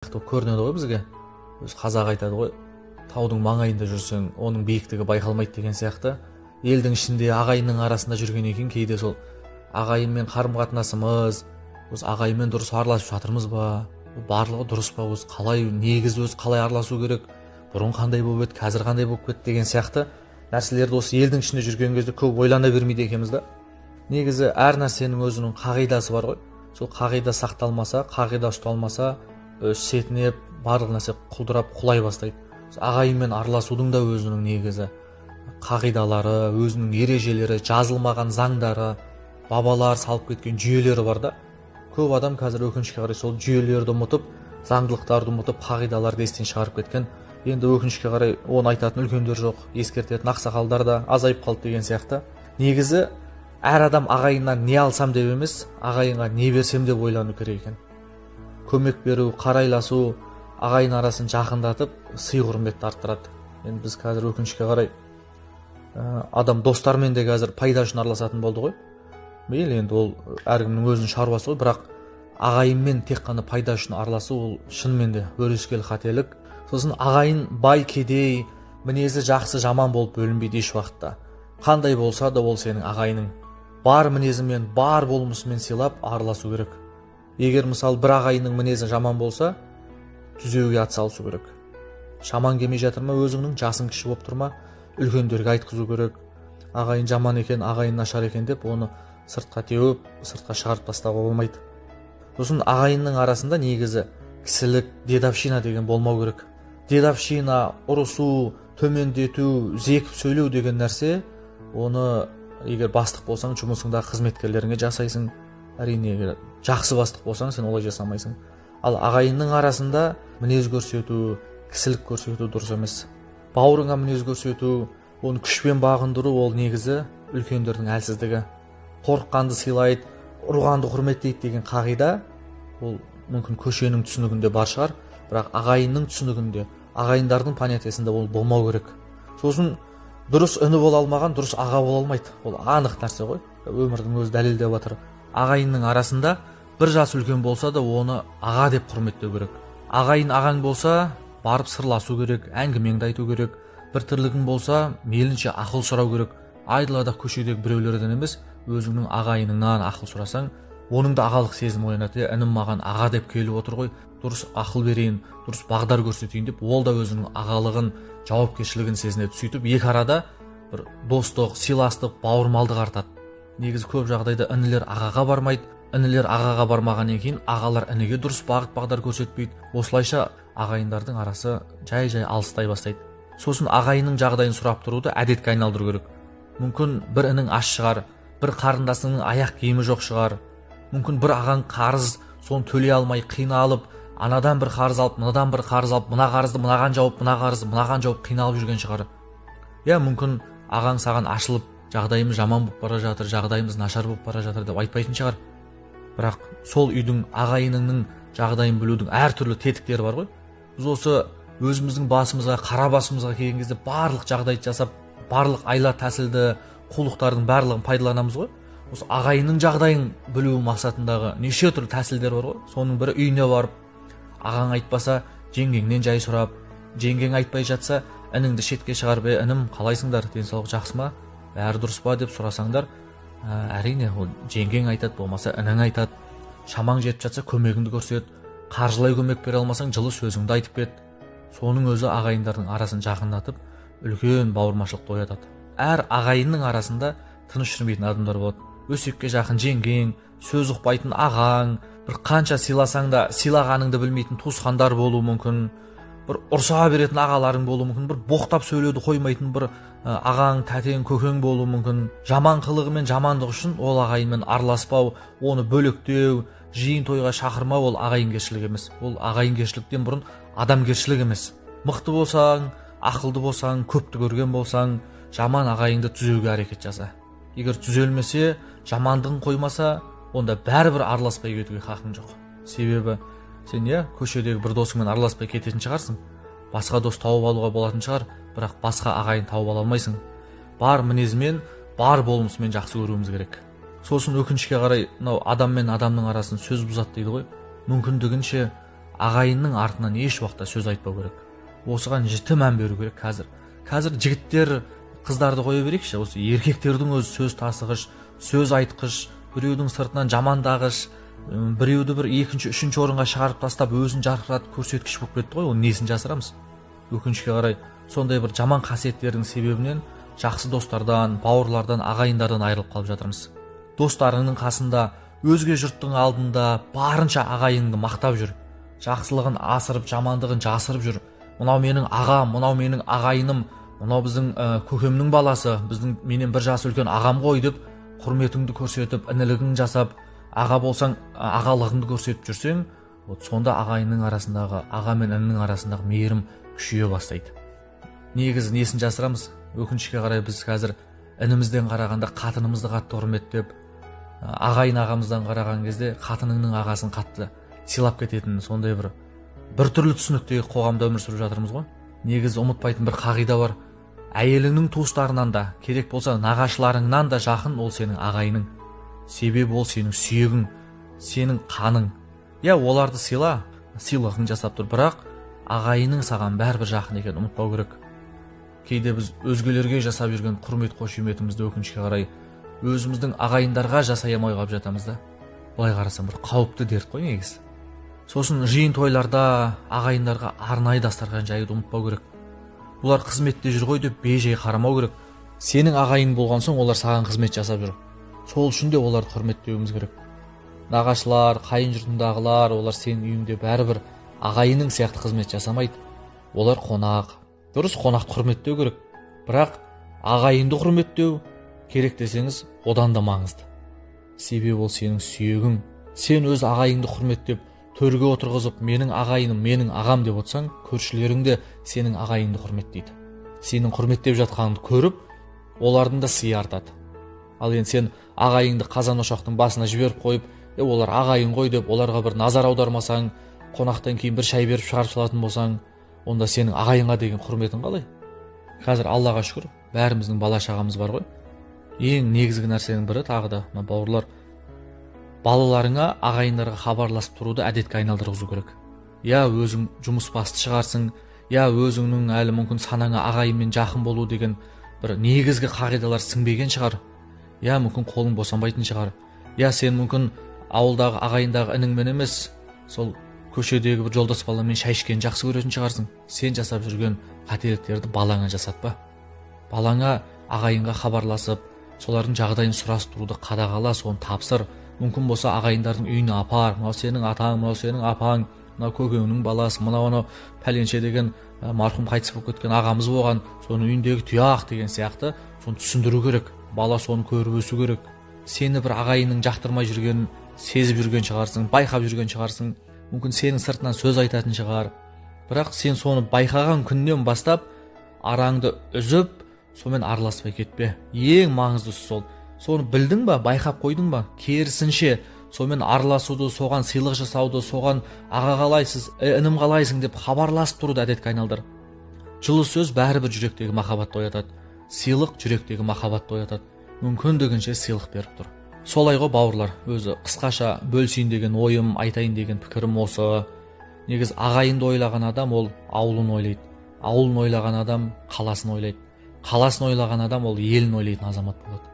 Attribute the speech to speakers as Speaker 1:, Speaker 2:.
Speaker 1: сияқты көрінеді ғой бізге. Өз қазақ айтады ғой, таудың маңайында жүрсең оның биіктігі байқалмайды деген сияқты. Елдің ішінде ағайынның арасында жүргеннен кейін кейде сол ағайынмен қарым қатынасымыз, өз ағайынмен дұрыс араласып жатырмыз ба, барлығы дұрыс па, өз қалай негізі өз қалай араласу керек, бұрын қандай болып еді, қазір қандай болып кетті деген сияқты нәрселерді осы елдің ішінде жүрген кезде көп ойлана бермейді екенбіз да. Негізі әр нәрсенің өзінің қағидасы бар ғой. Сол қағида сақталмаса, қағида ұсталмаса, сетінеп барлық нәрсе құлдырап құлай бастайды. Ағайынмен араласудың да өзінің негізі қағидалары, өзінің ережелері, жазылмаған заңдары, бабалар салып кеткен жүйелері бар да. Көп адам қазір өкінішке қарай сол жүйелерді ұмытып, заңдылықтарды ұмытып, қағидаларды естен шығарып кеткен. Енді өкінішке қарай оны айтатын үлкендер жоқ, ескертетін ақсақалдар да азайып қалды деген сияқты. Негізі әр адам ағайыннан не алсам деп емес, ағайынға не берсем деп ойлану керек екен. Көмек беру, қарайласу ағайын арасын жақындатып, сый құрметті арттырады. Енді біз қазір өкінішке қарай адам достармен де қазір пайда үшін араласатын болды ғой. Мейлі, енді ол әркімнің өзінің шаруасы ғой, бірақ ағайынмен тек қана пайда үшін араласу ол шынымен де өрескел қателік. Сосын ағайын бай кедей, мінезі жақсы жаман болып бөлінбейді еш уақытта. Қандай болса да ол сенің ағайының. Бар мінезімен, бар болмысымен сыйлап араласу керек. Егер мысалы бір ағайынның мінезі жаман болса, түзеуге атсалысу керек. Шаман келмей жатыр ма, өзіңнің жасың кіші болып тұр ма, үлкендерге айтқызу керек. Ағайын жаман екен, ағайын нашар екен деп оны сыртқа теуіп, сыртқа шығарып тастауға болмайды. Сосын ағайынның арасында негізі кісілік, дедовщина деген болмау керек. Дедовщина, ұрысу, төмендету, зекіп сөйлеу деген нәрсе, оны егер бастық болсаң, жұмысыңда қызметкерлеріңе жасайсың. Әрине, егер жақсы бастық болсаң, сен олай жасамайсың. Ал ағайынның арасында мінез көрсету, кісілік көрсету дұрыс емес. Бауырыңа мінез көрсету, оны күшпен бағындыру, ол негізі үлкендердің әлсіздігі. Қорыққанды сыйлайды, ұрғанды құрметтейді деген қағида, ол мүмкін көшенің түсінігінде бар шығар, бірақ ағайынның түсінігінде, ағайындардың понятиясында ол болмау керек. Сосын дұрыс іні бола алмаған дұрыс аға бола алмайды. Ол анық нәрсе ғой. Өмірдің өзі дәлелдеп жатыр. Ағайынның арасында бір жас үлкен болса да оны аға деп құрметтеу керек. Ағайын ағаң болса, барып сырласу керек, әңгімеңді айту керек. Бір тірлігің болса, мейлінше ақыл сұрау керек. Айдалада көшедегі біреулерден емес, өзіңнің ағайыныңнан ақыл сұрасаң, оның да ағалық сезім оянады. Інім маған аға деп келіп отыр ғой, дұрыс ақыл берейін, дұрыс бағдар көрсетейін деп, ол да өзінің ағалығын, жауапкершілігін сезінеді. Сөйтіп екі арада бір достық, сыйластық, бауырмалдық артады. Негізі көп жағдайда інілер ағаға бармайды, інілер ағаға бармағаннан кейін ағалар ініге дұрыс бағыт бағдар көрсетпейді. Осылайша ағайындардың арасы жай-жай алыстай бастайды. Сосын ағайынның жағдайын сұрап тұруды әдетке айналдыру керек. Мүмкін бір інің аш шығар, бір қарындасының аяқ киімі жоқ шығар, мүмкін бір ағаң қарыз, соны төлей алмай қиналып, анадан бір қарыз алып, мынадан бір қарыз алып, мына қарызды мынаған жауып, мына қарызды мынаған жауып қиналып жүрген шығар. Мүмкін ағаң саған ашылып, жағдайымыз жаман болып бара жатыр, жағдайымыз нашар болып бара жатыр деп айтпайтын шығар. Бірақ сол үйдің ағайыныңның жағдайын білудің әртүрлі тетіктері бар ғой. Біз осы өзіміздің басымызға, қара басымызға келген кезде барлық жағдайды жасап, барлық айла тәсілді, қулықтардың барлығын пайдаланамыз ғой. Осы ағайынның жағдайын білу мақсатындағы неше түрлі тәсілдер бар ғой. Соның бірі үйіне барып, ағаң айтпаса жеңгеңнен жай сұрап, жеңгең айтпай жатса ініңді шетке шығарып, інім қалайсыңдар, денсаулық жақсы ма, бәрі дұрыс па деп сұрасаңдар, әрине ол жеңгең айтады, болмаса інің айтады. Шамаң жетіп жатса көмегіңді көрсет, қаржылай көмек бере алмасаң жылы сөзіңді айтып кет. Соның өзі ағайындардың арасын жақындатып, үлкен бауырмашылықты оятады. Әр ағайынның арасында тыныш жүрмейтін адамдар болады. Өсекке жақын жеңгең, сөз ұқпайтын ағаң, бір қанша сыйласаң да сыйлағаныңды білмейтін туысқандар болуы мүмкін, бір ұрса беретін ағаларың болуы мүмкін, бір боқтап сөйлеуді қоймайтын бір ағаң, тәтең, көкең болуы мүмкін. Жаман қылығы мен жамандық үшін ол ағайынмен араласпау, оны бөлектеу, жиын тойға шақырмау ол ағайынкершілік емес. Ол ағайынкершіліктен бұрын адамгершілік емес. Мықты болсаң, ақылды болсаң, көпті көрген болсаң, жаман ағайынды түзеуге әрекет жаса. Егер түзелмесе, жамандығын қоймаса, онда бәрібір араласпай кетуге хақың жоқ. Себебі сен көшедегі бір досыңмен араласпай кететін шығарсың. Басқа дос тауып алуға болатын шығар, бірақ басқа ағайын тауып ала алмайсың. Бар мінезімен, бар болмысымен жақсы көруіміз керек. Сосын өкінішке қарай, адам мен адамның арасын сөз бұзады дейді ғой. Мүмкіндігінше ағайынның артынан еш уақытта сөз айтпау керек. Осыған жіті мән беру керек қазір жігіттер қыздарды қоя берейікші, осы еркектердің өзі сөз тасығыш, сөз айтқыш, біреудің сыртынан жамандағыш, біреуді бір екінші үшінші орынға шығарып тастап өзін жарқыратып көрсеткіш болып кетті ғой. Оның несін жасырамыз? Өкінішке қарай сондай бір жаман қасиеттердің себебінен жақсы достардан, бауырлардан, ағайындардан айырылып қалып жатырмыз. Достарыңның қасында, өзге жұрттың алдында барынша ағайынды мақтап жүр, жақсылығын асырып, жамандығын жасырып жүр. Мынау менің ағам, мынау менің ағайыным, мынау біздің көкемнің баласы, менен бір жас үлкен ағам ғой деп құрметіңді көрсетіп, інілігін жасап, аға болсаң ағалығыңды көрсетіп жүрсең, сонда ағайынның арасындағы, аға мен іннің арасындағы мейірім күшейе бастайды. Негізі несін жасырамыз? Өкінішке қарай біз қазір інімізден қарағанда қатынымызды қатты құрметтеп, ағайын ағамыздан қараған кезде қатыныңның ағасын қатты сыйлап кететін сондай бір түрлі түсініктегі қоғамда өмір сүріп жатырмыз ғой. Негізі ұмытпайтын бір қағида бар. Әйеліңнің туыстарынан да, керек болса нағашыларыңнан да жақын ол сенің ағайының. Себебі ол сенің сүйегің, сенің қаның. Оларды сыйла, сыйлығын жасап тұр, бірақ ағайының саған бәрібір жақын екенін ұмытпау керек. Кейде біз өзгелерге жасап жүрген құрмет қошеметімізді өкінішке қарай өзіміздің ағайындарға жасай алмай қалып жатамыз да. Былай қарасам бір қауіпті дерт қой негізі. Сосын жиын тойларда ағайындарға арнайы дастархан жаюды ұмытпау керек. Бұлар қызметте жүр ғой деп бей-жай қарамау керек. Сенің ағайын болған соң олар саған қызмет жасап жүр. Сол үшін де оларды құрметтеуіміз керек. Нағашылар, қайын жұртындағылар, олар сенің үйіңде бәрібір ағайының сияқты қызмет жасамайды. Олар қонақ. Дұрыс, қонақты құрметтеу керек. Бірақ ағайынды құрметтеу керек десеңіз, одан да маңызды. Себебі ол сенің сүйегің. Сен өз ағайыңды құрметтеп, төрге отырғызып, менің ағайыным, менің ағам деп отырсаң, көршілерің де сенің ағайыңды құрметтейді. Сенің құрметтеп жатқаныңды көріп, олардың да сыйы артады. Ал енді сен ағайыңды қазан ошақтың басына жіберіп қойып, олар ағайын ғой деп, оларға бір назар аудармасаң, қонақтан кейін бір шай беріп шығарып салатын болсаң, онда сенің ағайынға деген құрметің қалай? Қазір Аллаға шүкір, бәріміздің бала шағамыз бар ғой. Ең негізгі нәрсенің бірі тағы да, бауырлар, балаларыңа, ағайындарға хабарласып тұруды әдетке айналдырғызу керек. Өзің жұмыс басты шығарсың, өзіңнің әлі мүмкін санаңа ағайынмен жақын болу деген бір негізгі қағидалар сіңбеген шығар. Мүмкін қолың босанбайтын шығар. Сен мүмкін ауылдағы ағайындағы ініңмен емес, сол көшедегі бір жолдас баламен шай ішкенді жақсы көретін шығарсың. Сен жасап жүрген қателіктерді балаңа жасатпа. Балаңа, ағайынға хабарласып, солардың жағдайын сұрастыруды қадағала, соны тапсыр. Мүмкін болса ағайындардың үйіне апар. Мынау сенің атаң, мынау сенің апаң, мынау көкеңнің баласы, мынау пәленше деген марқұм қайтыс болып кеткен ағамыз болған, соның үйіндегі тұяқ деген сияқты соны түсіндіру керек. Бала соны көріп өсу керек. Сені бір ағайының жақтырмай жүргенін сезіп жүрген шығарсың, байқап жүрген шығарсың. Мүмкін сенің сыртынан сөз айтатын шығар. Бірақ сен соны байқаған күннен бастап араңды үзіп, сонымен араласпай кетпе. Ең маңыздысы сол. Соны білдің ба, байқап қойдың ба? Керісінше сонымен араласуды, соған сыйлық жасауды, соған аға қалайсыз, інім қалайсың деп хабарласып тұруды әдетке айналдыр. Жылы сөз бәрібір жүректегі махаббатты оятады. Сыйлық жүректегі махаббатты оятады. Мүмкіндігінше сыйлық беріп тұр. Солай ғой бауырлар, өзі қысқаша бөлісейін деген ойым, айтайын деген пікірім осы. Негіз ағайынды ойлаған адам ол ауылын ойлайды. Ауылын ойлаған адам қаласын ойлайды. Қаласын ойлаған адам ол елін ойлайтын азамат болады.